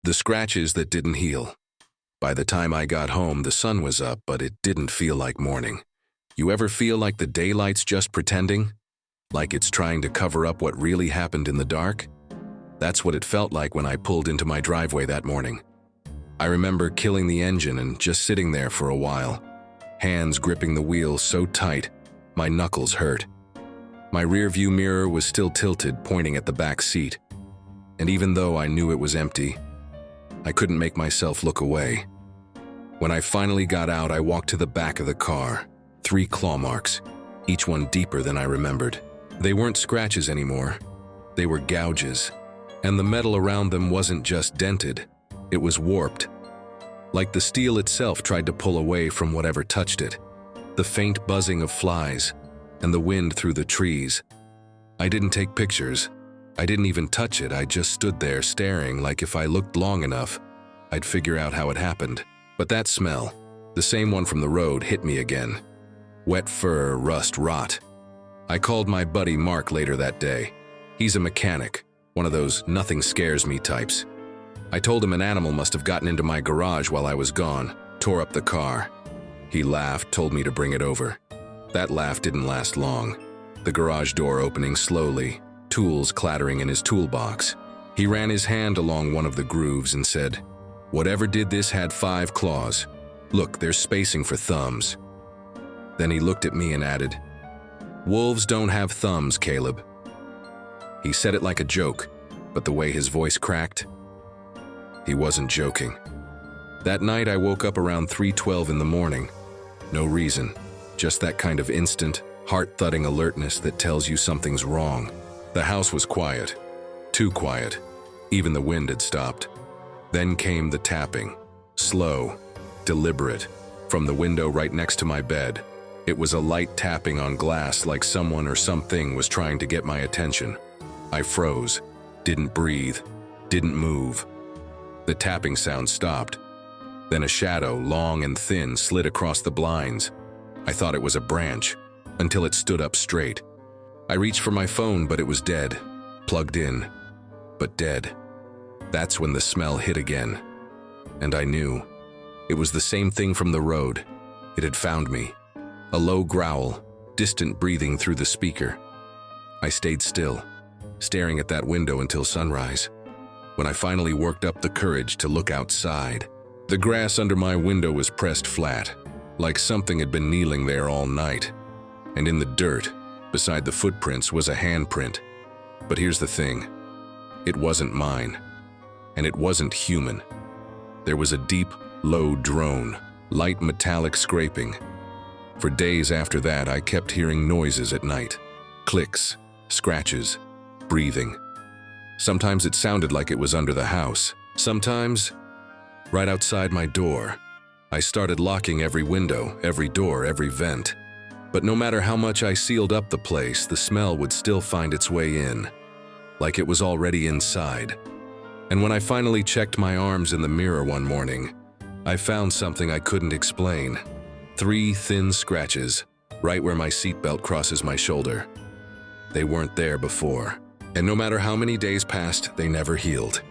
The scratches that didn't heal. By the time I got home, the sun was up, but it didn't feel like morning. You ever feel like the daylight's just pretending? Like it's trying to cover up what really happened in the dark? That's what it felt like when I pulled into my driveway that morning. I remember killing the engine and just sitting there for a while, hands gripping the wheel so tight, my knuckles hurt. My rearview mirror was still tilted, pointing at the back seat. And even though I knew it was empty, I couldn't make myself look away. When I finally got out, I walked to the back of the car. 3 claw marks, each one deeper than I remembered. They weren't scratches anymore. They were gouges. And the metal around them wasn't just dented, it was warped. Like the steel itself tried to pull away from whatever touched it. The faint buzzing of flies, and the wind through the trees. I didn't take pictures. I didn't even touch it. I just stood there staring, like if I looked long enough, I'd figure out how it happened. But that smell, the same one from the road, hit me again. Wet fur, rust, rot. I called my buddy Mark later that day. He's a mechanic, one of those nothing scares me types. I told him an animal must have gotten into my garage while I was gone, tore up the car. He laughed, told me to bring it over. That laugh didn't last long. The garage door opening slowly, tools clattering in his toolbox. He ran his hand along one of the grooves and said, "Whatever did this had 5 claws. Look, there's spacing for thumbs." Then he looked at me and added, "Wolves don't have thumbs, Caleb." He said it like a joke, but the way his voice cracked, he wasn't joking. That night I woke up around 3:12 in the morning. No reason, just that kind of instant, heart-thudding alertness that tells you something's wrong. The house was quiet, too quiet. Even the wind had stopped. Then came the tapping, slow, deliberate, from the window right next to my bed. It was a light tapping on glass, like someone or something was trying to get my attention. I froze, didn't breathe, didn't move. The tapping sound stopped. Then a shadow, long and thin, slid across the blinds. I thought it was a branch, until it stood up straight. I reached for my phone, but it was dead. Plugged in, but dead. That's when the smell hit again. And I knew. It was the same thing from the road. It had found me. A low growl, distant breathing through the speaker. I stayed still, staring at that window until sunrise. When I finally worked up the courage to look outside, the grass under my window was pressed flat, like something had been kneeling there all night. And in the dirt, beside the footprints, was a handprint. But here's the thing. It wasn't mine. And it wasn't human. There was a deep, low drone, light metallic scraping. For days after that, I kept hearing noises at night. Clicks, scratches, breathing. Sometimes it sounded like it was under the house. Sometimes, right outside my door. I started locking every window, every door, every vent. But no matter how much I sealed up the place, the smell would still find its way in, like it was already inside. And when I finally checked my arms in the mirror one morning, I found something I couldn't explain. 3 thin scratches, right where my seatbelt crosses my shoulder. They weren't there before, and no matter how many days passed, they never healed.